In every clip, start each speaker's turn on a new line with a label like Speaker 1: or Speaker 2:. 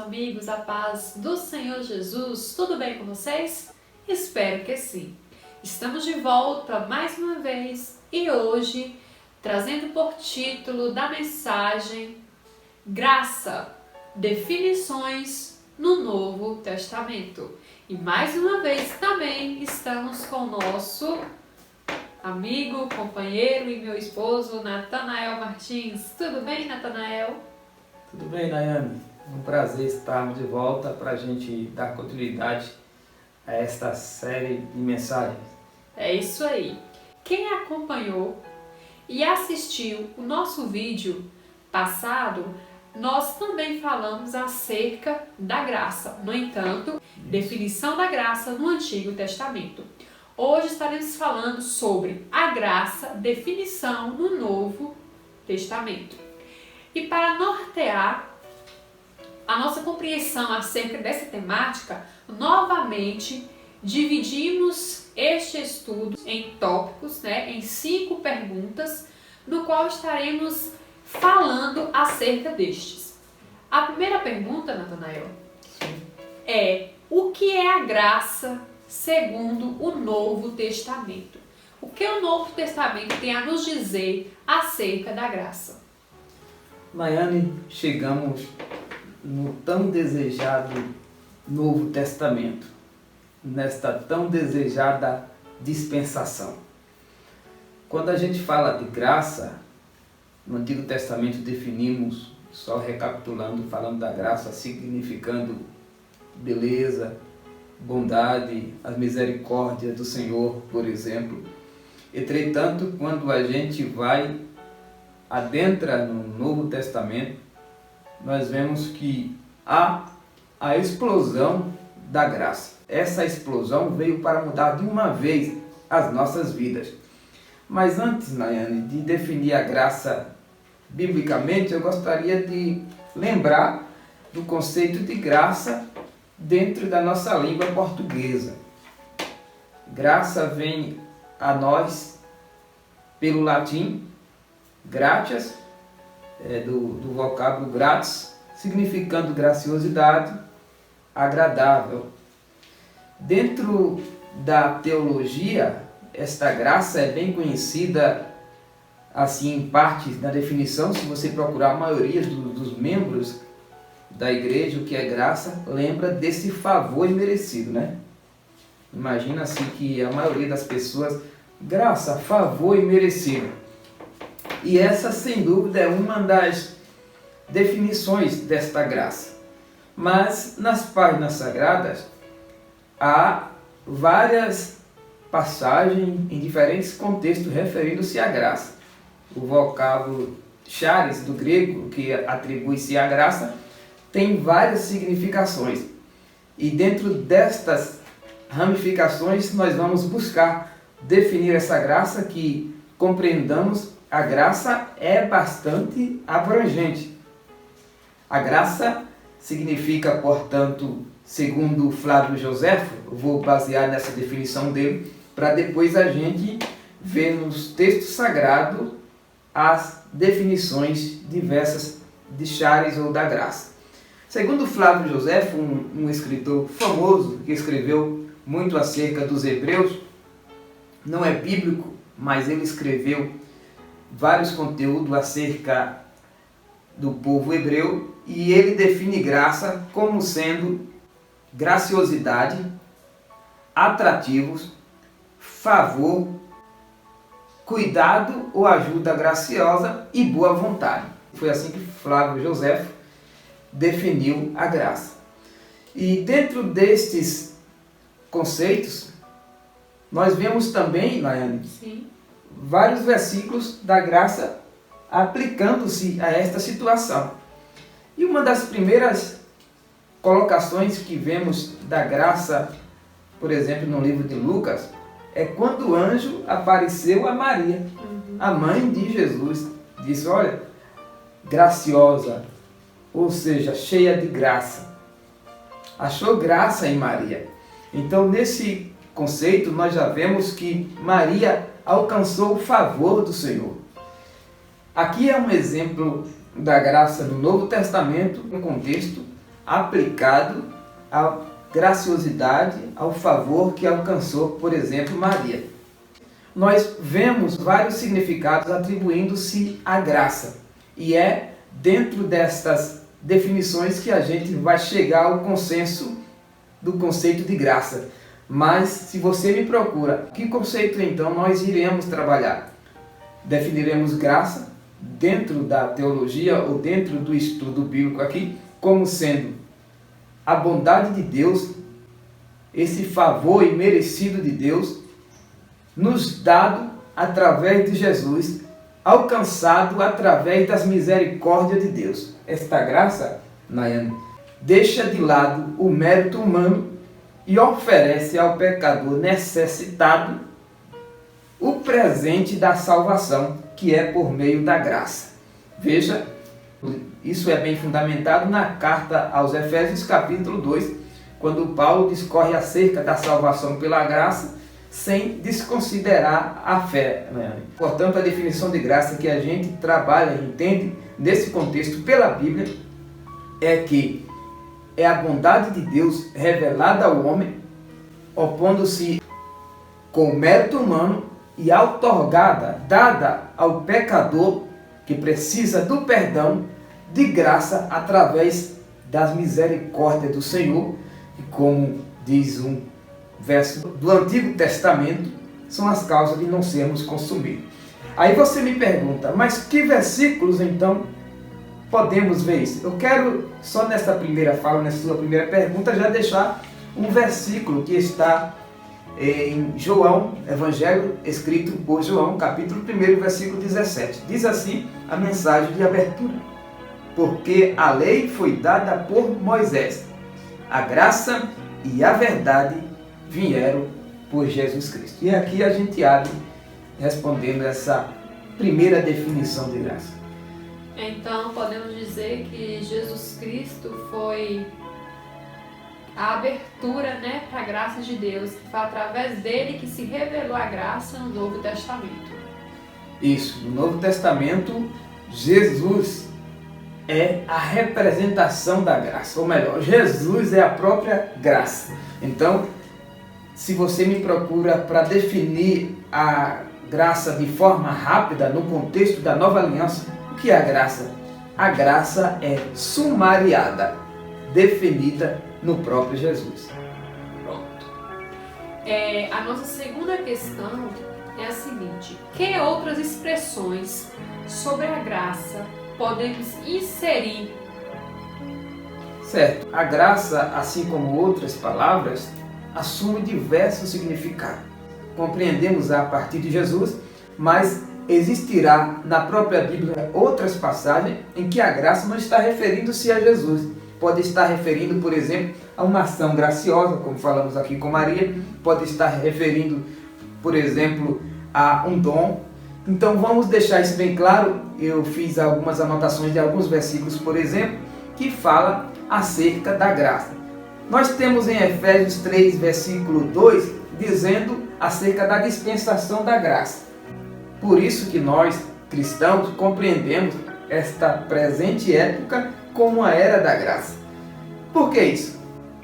Speaker 1: amigos, a paz do Senhor Jesus, tudo bem com vocês? Espero que sim. Estamos de volta mais uma vez e hoje trazendo por título da mensagem Graça, definições no Novo Testamento. E mais uma vez também estamos com o nosso amigo, companheiro e meu esposo, Natanael Martins. Tudo bem, Natanael?
Speaker 2: Tudo bem, Nayane? É um prazer estarmos de volta para a gente dar continuidade a esta série de mensagens.
Speaker 1: É isso aí. Quem acompanhou e assistiu o nosso vídeo passado, nós também falamos acerca da graça. No entanto, definição da graça no Antigo Testamento. Hoje estaremos falando sobre a graça, definição no Novo Testamento. E para nortear a nossa compreensão acerca dessa temática, novamente dividimos este estudo em tópicos, em 5 perguntas, no qual estaremos falando acerca destes. A primeira pergunta, Natanael, é: o que é a graça segundo o Novo Testamento? O que o Novo Testamento tem a nos dizer acerca da graça?
Speaker 2: Nayane, chegamos no tão desejado Novo Testamento, nesta tão desejada dispensação. Quando a gente fala de graça, no Antigo Testamento definimos, só recapitulando, falando da graça, significando beleza, bondade, as misericórdias do Senhor, por exemplo. Entretanto, quando a gente adentra no Novo Testamento, nós vemos que há a explosão da graça. Essa explosão veio para mudar de uma vez as nossas vidas. Mas antes, Nayane, de definir a graça biblicamente, eu gostaria de lembrar do conceito de graça dentro da nossa língua portuguesa. Graça vem a nós pelo latim gratias, do vocábulo grátis, significando graciosidade, agradável. Dentro da teologia, esta graça é bem conhecida, assim, em parte da definição. Se você procurar a maioria dos membros da igreja, o que é graça, lembra desse favor imerecido, né? Imagina assim que a maioria das pessoas, graça, favor imerecido. E essa, sem dúvida, é uma das definições desta graça. Mas nas páginas sagradas há várias passagens em diferentes contextos referindo-se à graça. O vocábulo charis, do grego, que atribui-se à graça, tem várias significações. E dentro destas ramificações nós vamos buscar definir essa graça, que compreendamos. A graça é bastante abrangente. A graça significa, portanto, segundo Flávio Joséfo, eu vou basear nessa definição dele, para depois a gente ver nos textos sagrados as definições diversas de charis ou da graça. Segundo Flávio Joséfo, um escritor famoso que escreveu muito acerca dos hebreus, não é bíblico, mas ele escreveu vários conteúdos acerca do povo hebreu, e ele define graça como sendo graciosidade, atrativos, favor, cuidado ou ajuda graciosa e boa vontade. Foi assim que Flávio Joséfo definiu a graça. E dentro destes conceitos, nós vemos também, Nayane, vários versículos da graça aplicando-se a esta situação. E uma das primeiras colocações que vemos da graça, por exemplo, no livro de Lucas, é quando o anjo apareceu a Maria, a mãe de Jesus. Disse: olha, graciosa, ou seja, cheia de graça. Achou graça em Maria. Então, nesse conceito, nós já vemos que Maria alcançou o favor do Senhor. Aqui é um exemplo da graça do Novo Testamento, no contexto aplicado à graciosidade, ao favor que alcançou, por exemplo, Maria. Nós vemos vários significados atribuindo-se à graça. E é dentro destas definições que a gente vai chegar ao consenso do conceito de graça. Mas se você me procura, que conceito então nós iremos trabalhar? Definiremos graça dentro da teologia ou dentro do estudo bíblico aqui como sendo a bondade de Deus, esse favor imerecido de Deus, nos dado através de Jesus, alcançado através das misericórdias de Deus. Esta graça, Nayane, deixa de lado o mérito humano e oferece ao pecador necessitado o presente da salvação, que é por meio da graça. Veja, isso é bem fundamentado na carta aos Efésios, capítulo 2, quando Paulo discorre acerca da salvação pela graça, sem desconsiderar a fé. Portanto, a definição de graça que a gente trabalha e entende nesse contexto pela Bíblia é que é a bondade de Deus revelada ao homem, opondo-se com o mérito humano e outorgada, dada ao pecador que precisa do perdão de graça através das misericórdias do Senhor, e como diz um verso do Antigo Testamento, são as causas de não sermos consumidos. Aí você me pergunta, mas que versículos então podemos ver isso? Eu quero só nessa primeira fala, nessa sua primeira pergunta, já deixar um versículo que está em João, Evangelho escrito por João, capítulo 1, versículo 17. Diz assim a mensagem de abertura: porque a lei foi dada por Moisés, a graça e a verdade vieram por Jesus Cristo. E aqui a gente abre respondendo essa primeira definição de graça.
Speaker 1: Então podemos dizer que Jesus Cristo foi a abertura, para a graça de Deus. Foi através dele que se revelou a graça no Novo Testamento.
Speaker 2: Isso, no Novo Testamento, Jesus é a representação da graça. Ou melhor, Jesus é a própria graça. Então, se você me procura para definir a graça de forma rápida no contexto da Nova Aliança, o que é a graça? A graça é sumariada, definida no próprio Jesus.
Speaker 1: Pronto. A nossa segunda questão é a seguinte: que outras expressões sobre a graça podemos inserir?
Speaker 2: Certo. A graça, assim como outras palavras, assume diversos significados. Compreendemos a partir de Jesus, mas existirá na própria Bíblia outras passagens em que a graça não está referindo-se a Jesus. Pode estar referindo, por exemplo, a uma ação graciosa, como falamos aqui com Maria. Pode estar referindo, por exemplo, a um dom. Então vamos deixar isso bem claro. Eu fiz algumas anotações de alguns versículos, por exemplo, que fala acerca da graça. Nós temos em Efésios 3, versículo 2, dizendo acerca da dispensação da graça. Por isso que nós, cristãos, compreendemos esta presente época como a era da graça. Por que isso?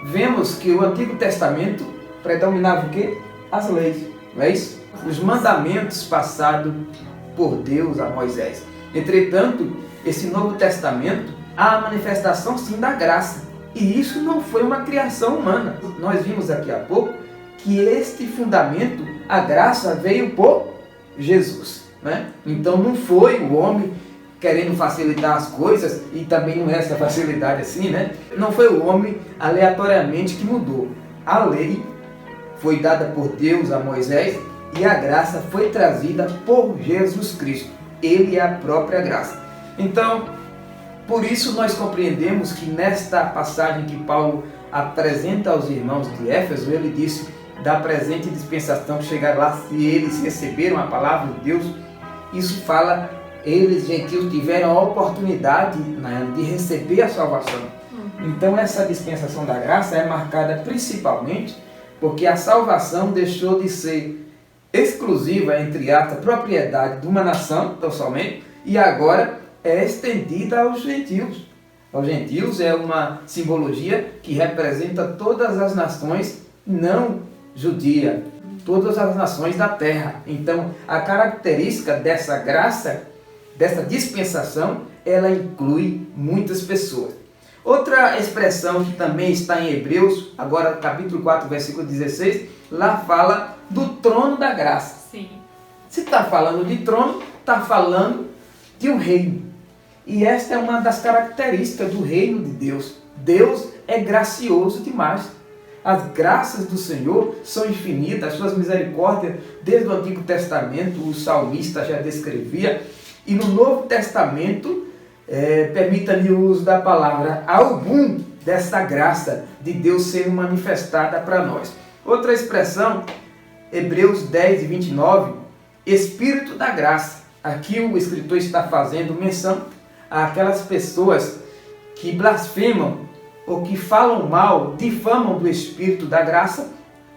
Speaker 2: Vemos que o Antigo Testamento predominava o quê? As leis, não é isso? Os mandamentos passados por Deus a Moisés. Entretanto, esse Novo Testamento há a manifestação sim da graça. E isso não foi uma criação humana. Nós vimos aqui há pouco que este fundamento, a graça, veio por Jesus, né? Então não foi o homem querendo facilitar as coisas, e também não é essa facilidade assim, né? Não foi o homem aleatoriamente que mudou. A lei foi dada por Deus a Moisés e a graça foi trazida por Jesus Cristo. Ele é a própria graça. Então, por isso nós compreendemos que nesta passagem que Paulo apresenta aos irmãos de Éfeso, ele disse da presente dispensação que chegar lá, se eles receberam a palavra de Deus, isso fala, eles, gentios, tiveram a oportunidade, né, de receber a salvação. Então essa dispensação da graça é marcada principalmente porque a salvação deixou de ser exclusiva, entre aspas, propriedade de uma nação, tão somente, e agora é estendida aos gentios. Aos gentios é uma simbologia que representa todas as nações não judia, todas as nações da terra. Então, a característica dessa graça, dessa dispensação, ela inclui muitas pessoas. Outra expressão que também está em Hebreus, agora capítulo 4, versículo 16, lá fala do trono da graça.
Speaker 1: Sim.
Speaker 2: Se está falando de trono, está falando de um reino. E esta é uma das características do reino de Deus. Deus é gracioso demais. As graças do Senhor são infinitas, as suas misericórdias, desde o Antigo Testamento, o salmista já descrevia, e no Novo Testamento, permita-me o uso da palavra, algum dessa graça de Deus sendo manifestada para nós. Outra expressão, Hebreus 10 e 29, Espírito da graça. Aqui o escritor está fazendo menção àquelas pessoas que blasfemam ou que falam mal, difamam do Espírito da graça.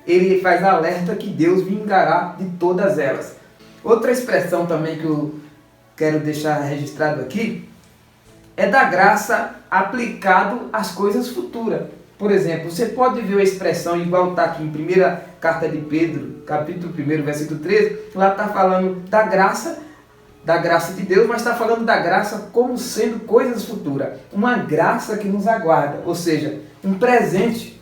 Speaker 2: Ele faz alerta que Deus vingará de todas elas. Outra expressão também que eu quero deixar registrado aqui é da graça aplicado às coisas futuras. Por exemplo, você pode ver a expressão igual está aqui em 1ª carta de Pedro, capítulo 1, versículo 13, lá está falando da graça de Deus, mas está falando da graça como sendo coisas futuras. Uma graça que nos aguarda, ou seja, um presente,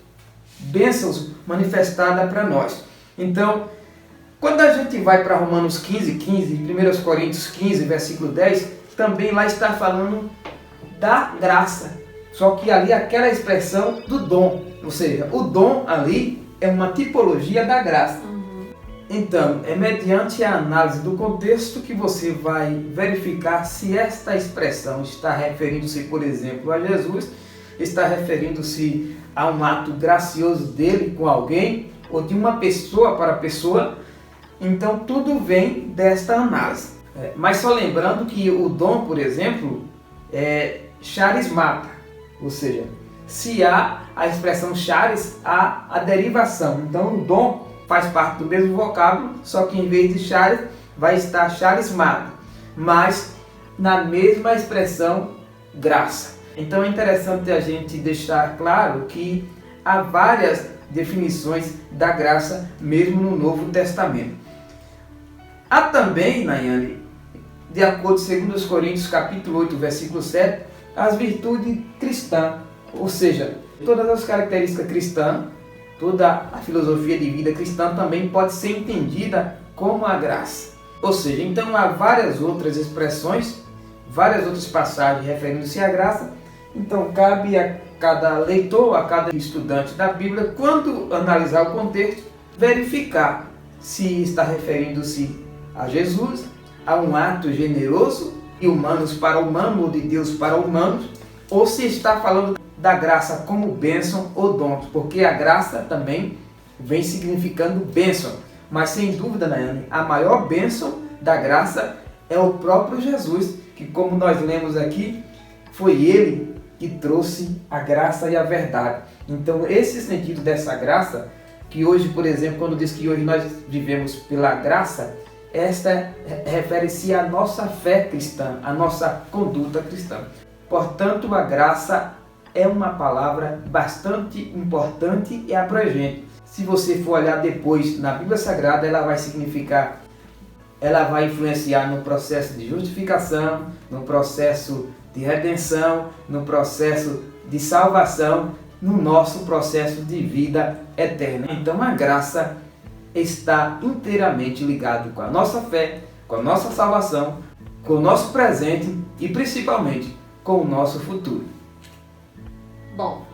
Speaker 2: bênçãos manifestada para nós. Então, quando a gente vai para Romanos 15, 1 Coríntios 15, versículo 10, também lá está falando da graça. Só que ali aquela expressão do dom, ou seja, o dom ali é uma tipologia da graça. Então, é mediante a análise do contexto que você vai verificar se esta expressão está referindo-se, por exemplo, a Jesus, está referindo-se a um ato gracioso dele com alguém, ou de uma pessoa para pessoa. Então, tudo vem desta análise. Mas só lembrando que o dom, por exemplo, é charismata, ou seja, se há a expressão charis, há a derivação. Então, o dom faz parte do mesmo vocábulo, só que em vez de charis, vai estar charismata, mas na mesma expressão graça. Então é interessante a gente deixar claro que há várias definições da graça, mesmo no Novo Testamento. Há também, Nayane, de acordo com 2 Coríntios capítulo 8, versículo 7, as virtudes cristãs, ou seja, todas as características cristãs, toda a filosofia de vida cristã também pode ser entendida como a graça. Ou seja, então há várias outras expressões, várias outras passagens referindo-se à graça. Então cabe a cada leitor, a cada estudante da Bíblia, quando analisar o contexto, verificar se está referindo-se a Jesus, a um ato generoso de humanos para humanos, ou de Deus para humanos, ou se está falando da graça como bênção ou dom, porque a graça também vem significando bênção. Mas sem dúvida, Nayane, a maior bênção da graça é o próprio Jesus, que como nós lemos aqui, foi ele que trouxe a graça e a verdade. Então esse sentido dessa graça, que hoje, por exemplo, quando diz que hoje nós vivemos pela graça, esta refere-se à nossa fé cristã, à nossa conduta cristã. Portanto, a graça é uma palavra bastante importante e abrangente. Se você for olhar depois na Bíblia Sagrada, ela vai significar, ela vai influenciar no processo de justificação, no processo de redenção, no processo de salvação, no nosso processo de vida eterna. Então a graça está inteiramente ligada com a nossa fé, com a nossa salvação, com o nosso presente e principalmente com o nosso futuro.
Speaker 1: Bom,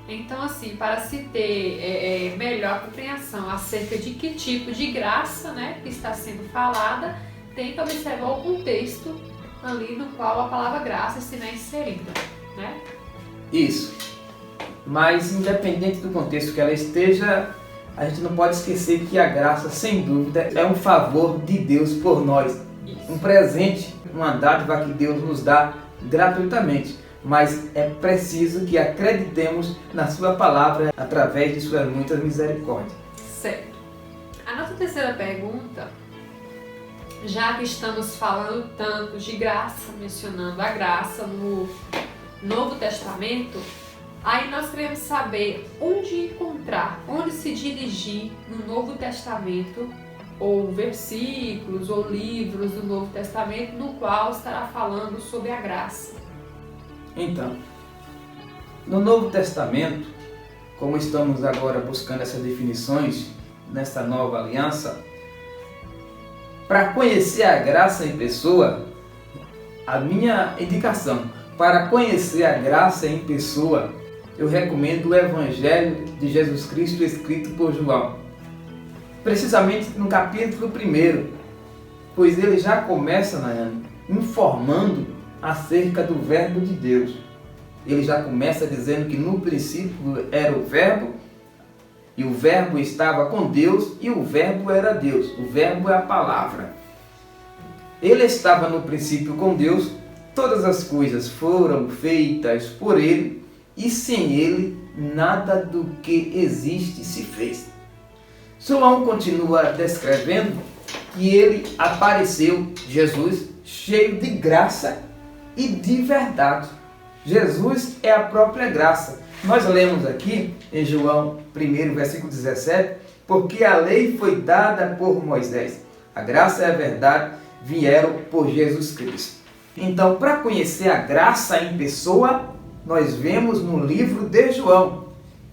Speaker 1: então assim, para se ter melhor compreensão acerca de que tipo de graça, né, que está sendo falada, tem que observar o contexto ali no qual a palavra graça estiver inserida, né?
Speaker 2: Isso. Mas independente do contexto que ela esteja, a gente não pode esquecer que a graça, sem dúvida, é um favor de Deus por nós. Isso. Um presente, uma dádiva que Deus nos dá gratuitamente. Mas é preciso que acreditemos na sua palavra através de suas muitas misericórdias.
Speaker 1: Certo. A nossa terceira pergunta, já que estamos falando tanto de graça, mencionando a graça Novo Testamento, aí nós queremos saber onde encontrar, onde se dirigir no Novo Testamento, ou versículos, ou livros do Novo Testamento, no qual estará falando sobre a graça.
Speaker 2: Então, no Novo Testamento, como estamos agora buscando essas definições nesta nova aliança, para conhecer a graça em pessoa, a minha indicação para conhecer a graça em pessoa, eu recomendo o Evangelho de Jesus Cristo escrito por João. Precisamente no capítulo 1, pois ele já começa, Nayane, informando acerca do Verbo de Deus. Ele já começa dizendo que no princípio era o Verbo, e o Verbo estava com Deus, e o Verbo era Deus. O Verbo é a palavra. Ele estava no princípio com Deus, todas as coisas foram feitas por ele, e sem ele nada do que existe se fez. João continua descrevendo que ele apareceu, Jesus, cheio de graça e de verdade. Jesus é a própria graça. Nós lemos aqui em João 1, versículo 17, porque a lei foi dada por Moisés. A graça e a verdade vieram por Jesus Cristo. Então, para conhecer a graça em pessoa, nós vemos no livro de João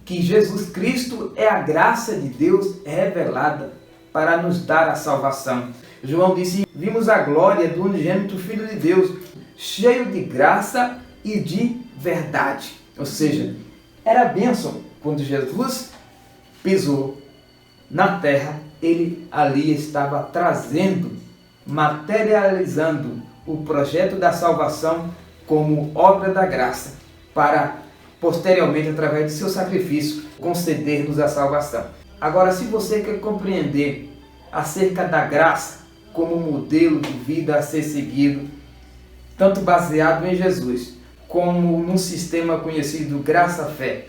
Speaker 2: que Jesus Cristo é a graça de Deus revelada para nos dar a salvação. João disse: vimos a glória do unigênito Filho de Deus, cheio de graça e de verdade. Ou seja, era bênção quando Jesus pisou na terra, ele ali estava trazendo, materializando o projeto da salvação como obra da graça, para posteriormente, através de seu sacrifício, conceder-nos a salvação. Agora, se você quer compreender acerca da graça como modelo de vida a ser seguido, tanto baseado em Jesus, como num sistema conhecido graça-fé,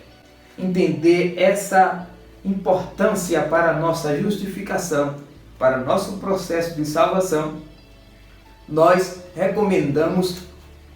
Speaker 2: entender essa importância para a nossa justificação, para o nosso processo de salvação, nós recomendamos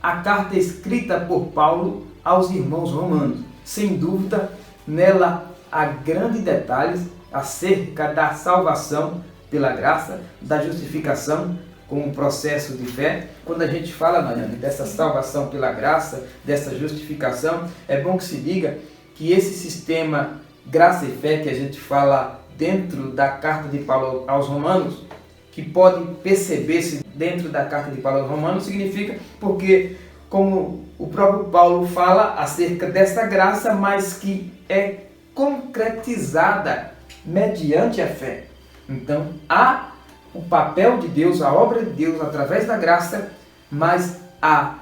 Speaker 2: a carta escrita por Paulo aos irmãos romanos. Sem dúvida, nela há grandes detalhes acerca da salvação pela graça, da justificação como um processo de fé. Quando a gente fala, Mariana, dessa salvação pela graça, dessa justificação, é bom que se diga que esse sistema graça e fé que a gente fala dentro da carta de Paulo aos Romanos, que pode perceber-se dentro da carta de Paulo aos Romanos, significa porque, como o próprio Paulo fala acerca dessa graça, mas que é concretizada mediante a fé. Então, há o papel de Deus, a obra de Deus através da graça, mas há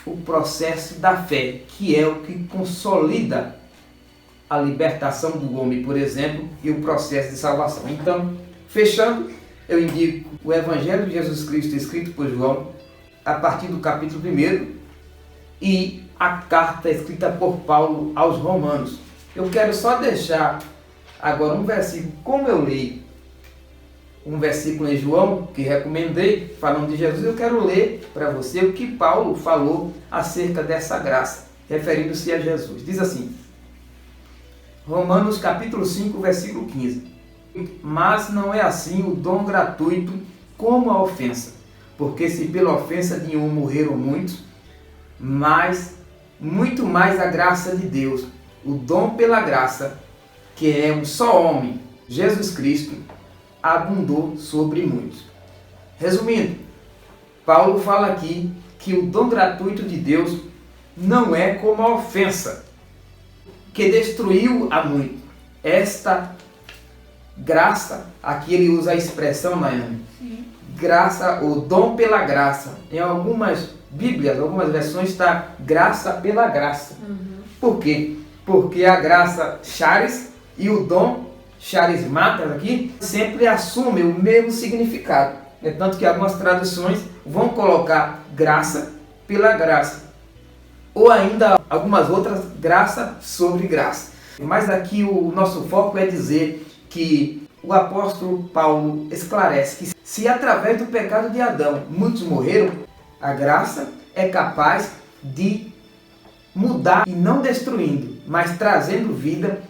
Speaker 2: o processo da fé, que é o que consolida a libertação do homem, por exemplo, e o processo de salvação. Então, fechando, eu indico o Evangelho de Jesus Cristo escrito por João, a partir do capítulo 1, e a carta escrita por Paulo aos Romanos. Eu quero só deixar agora um versículo, como eu li um versículo em João, que recomendei, falando de Jesus, eu quero ler para você o que Paulo falou acerca dessa graça, referindo-se a Jesus. Diz assim, Romanos capítulo 5, versículo 15. Mas não é assim o dom gratuito como a ofensa, porque se pela ofensa de um morreram muitos, mas muito mais a graça de Deus, o dom pela graça, que é um só homem, Jesus Cristo, abundou sobre muitos. Resumindo, Paulo fala aqui que o dom gratuito de Deus não é como a ofensa, que destruiu a muito. Esta graça, aqui ele usa a expressão, Nayane, graça, o dom pela graça. Em algumas Bíblias, algumas versões está graça pela graça. Por quê? Porque a graça charis e o dom charismatas aqui sempre assumem o mesmo significado. É tanto que algumas traduções vão colocar graça pela graça. Ou ainda algumas outras, graça sobre graça. Mas aqui o nosso foco é dizer que o apóstolo Paulo esclarece que se através do pecado de Adão muitos morreram, a graça é capaz de mudar e não destruindo, mas trazendo vida,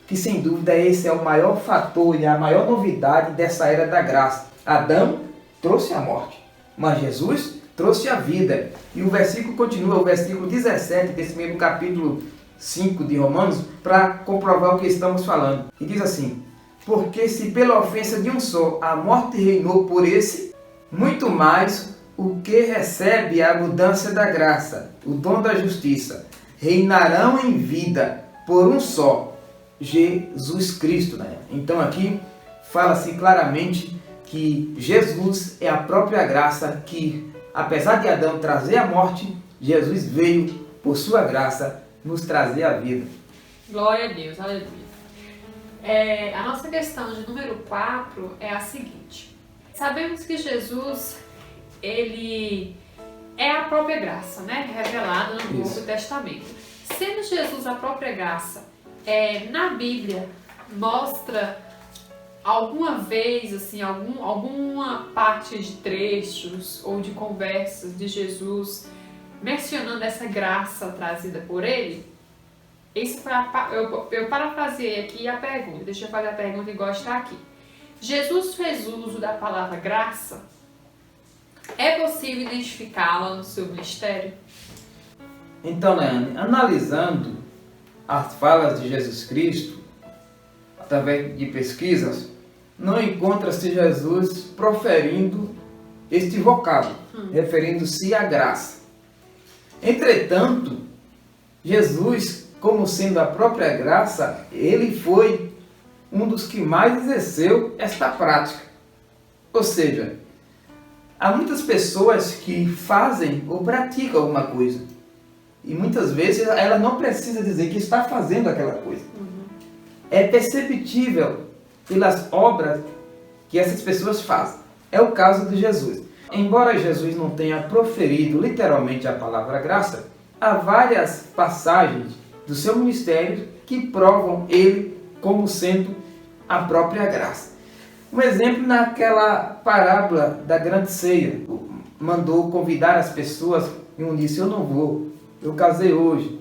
Speaker 2: que sem dúvida esse é o maior fator e a maior novidade dessa era da graça. Adão trouxe a morte, mas Jesus trouxe a vida. E o versículo continua, o versículo 17 desse mesmo capítulo 5 de Romanos, para comprovar o que estamos falando. E diz assim: porque se pela ofensa de um só a morte reinou por esse, muito mais o que recebe a mudança da graça, o dom da justiça, reinarão em vida por um só, Jesus Cristo. Né? Então aqui fala-se claramente que Jesus é a própria graça que, apesar de Adão trazer a morte, Jesus veio por sua graça nos trazer a vida.
Speaker 1: Glória a Deus, aleluia. A nossa questão de número 4 é a seguinte: sabemos que Jesus, ele é a própria graça, né? Revelada no Novo Testamento. Sendo Jesus a própria graça, na Bíblia mostra alguma vez, assim, alguma parte de trechos ou de conversas de Jesus mencionando essa graça trazida por ele? Isso eu parafraseei aqui a pergunta. Deixa eu fazer a pergunta igual está aqui. Jesus fez uso da palavra graça? É possível identificá-la no seu ministério?
Speaker 2: Então, Leane, analisando as falas de Jesus Cristo, através de pesquisas, não encontra-se Jesus proferindo este vocábulo, referindo-se à graça. Entretanto, Jesus, como sendo a própria graça, ele foi um dos que mais exerceu esta prática. Ou seja, há muitas pessoas que fazem ou praticam alguma coisa. E muitas vezes ela não precisa dizer que está fazendo aquela coisa. É perceptível pelas obras que essas pessoas fazem. É o caso de Jesus. Embora Jesus não tenha proferido literalmente a palavra graça, há várias passagens do seu ministério que provam ele como sendo a própria graça. Um exemplo naquela parábola da grande ceia. Mandou convidar as pessoas e um disse: eu não vou, eu casei hoje.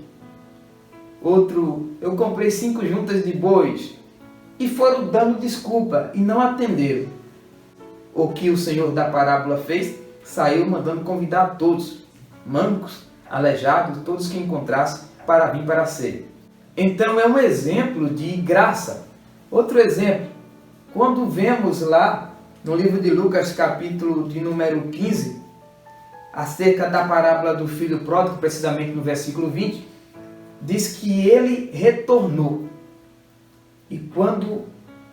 Speaker 2: Outro: eu comprei 5 juntas de bois. E foram dando desculpa e não atenderam. O que o Senhor da parábola fez? Saiu mandando convidar todos, mancos, aleijados, todos que encontrasse, para vir para a ceia. Então é um exemplo de graça. Outro exemplo, quando vemos lá no livro de Lucas, capítulo de número 15, acerca da parábola do filho pródigo, precisamente no versículo 20, diz que ele retornou. E quando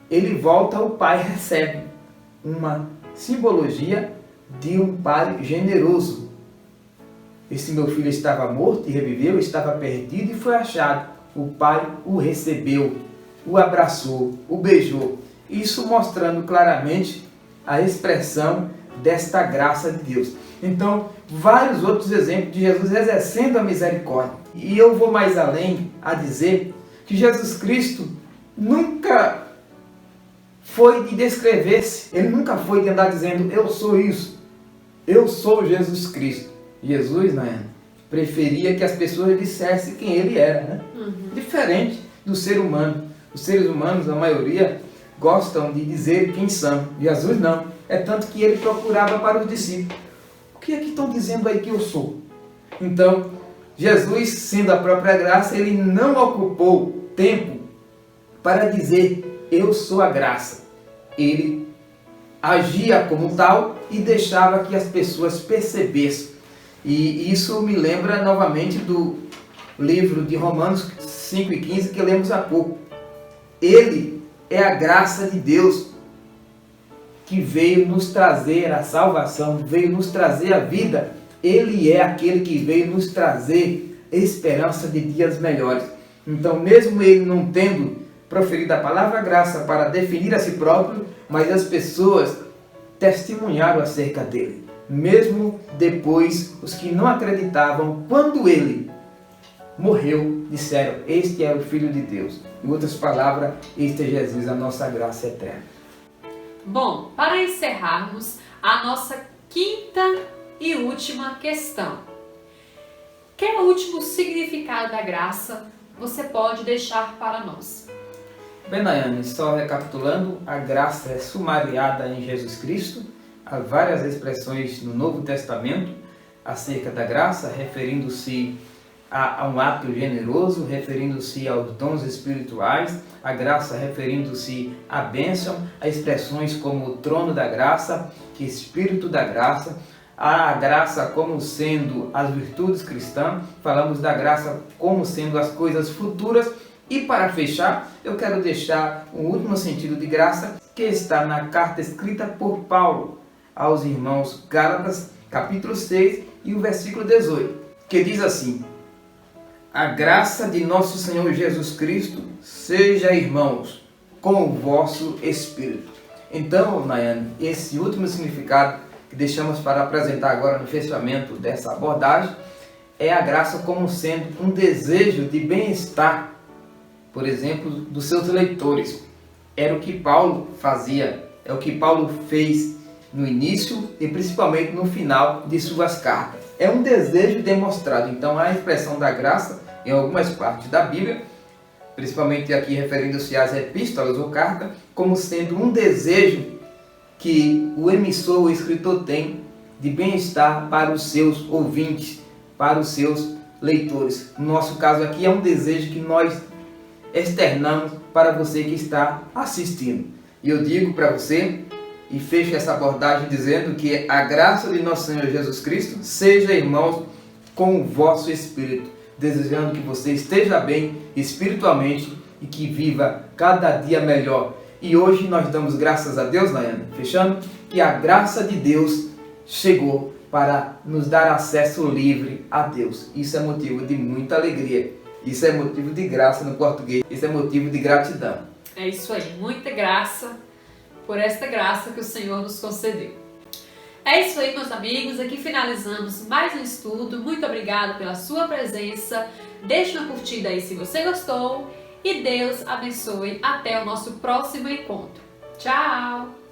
Speaker 2: ele volta, o pai recebe uma simbologia de um pai generoso. Esse meu filho estava morto e reviveu, estava perdido e foi achado. O pai o recebeu, o abraçou, o beijou. Isso mostrando claramente a expressão desta graça de Deus. Então, vários outros exemplos de Jesus exercendo a misericórdia. E eu vou mais além a dizer que Jesus Cristo nunca foi de descrever-se. Ele nunca foi de andar dizendo: eu sou isso, eu sou Jesus Cristo. Jesus, né, preferia que as pessoas dissessem quem ele era, né? Diferente do ser humano. Os seres humanos, a maioria, gostam de dizer quem são. Jesus não. É tanto que ele procurava para os discípulos: o que é que estão dizendo aí que eu sou? Então, Jesus, sendo a própria graça, ele não ocupou tempo para dizer: eu sou a graça. Ele agia como tal e deixava que as pessoas percebessem. E isso me lembra novamente do livro de Romanos 5:15 que lemos há pouco. Ele é a graça de Deus que veio nos trazer a salvação, veio nos trazer a vida. Ele é aquele que veio nos trazer esperança de dias melhores. Então, mesmo ele não tendo proferido a palavra graça para definir a si próprio, mas as pessoas testemunharam acerca dele. Mesmo depois, os que não acreditavam, quando ele morreu, disseram: este é o Filho de Deus. Em outras palavras, este é Jesus, a nossa graça eterna.
Speaker 1: Bom, para encerrarmos a nossa quinta e última questão. Que último significado da graça você pode deixar para nós?
Speaker 2: Bem, Nayane, só recapitulando, a graça é sumariada em Jesus Cristo. Há várias expressões no Novo Testamento acerca da graça, referindo-se a um ato generoso, referindo-se aos dons espirituais, a graça referindo-se à bênção, a expressões como o trono da graça, Espírito da graça, a graça como sendo as virtudes cristãs, falamos da graça como sendo as coisas futuras. E para fechar, eu quero deixar um último sentido de graça que está na carta escrita por Paulo aos irmãos Gálatas, capítulo 6 e o versículo 18, que diz assim: a graça de nosso Senhor Jesus Cristo seja, irmãos, com o vosso espírito. Então, Nayane, esse último significado que deixamos para apresentar agora no fechamento dessa abordagem é a graça como sendo um desejo de bem-estar, por exemplo, dos seus leitores. Era o que Paulo fazia, é o que Paulo fez no início e principalmente no final de suas cartas. É um desejo demonstrado. Então, a expressão da graça em algumas partes da Bíblia, principalmente aqui referindo-se às epístolas ou cartas, como sendo um desejo que o emissor, o escritor tem de bem-estar para os seus ouvintes, para os seus leitores. No nosso caso aqui é um desejo que nós externamos para você que está assistindo. E eu digo para você, e fecho essa abordagem dizendo que a graça de nosso Senhor Jesus Cristo seja, irmãos, com o vosso espírito, desejando que você esteja bem espiritualmente e que viva cada dia melhor. E hoje nós damos graças a Deus, Nayane, fechando, que a graça de Deus chegou para nos dar acesso livre a Deus. Isso é motivo de muita alegria. Isso é motivo de graça no português. Isso é motivo de gratidão.
Speaker 1: É isso aí, muita graça por esta graça que o Senhor nos concedeu. É isso aí, meus amigos. Aqui finalizamos mais um estudo. Muito obrigado pela sua presença. Deixe uma curtida aí se você gostou. E Deus abençoe. Até o nosso próximo encontro. Tchau!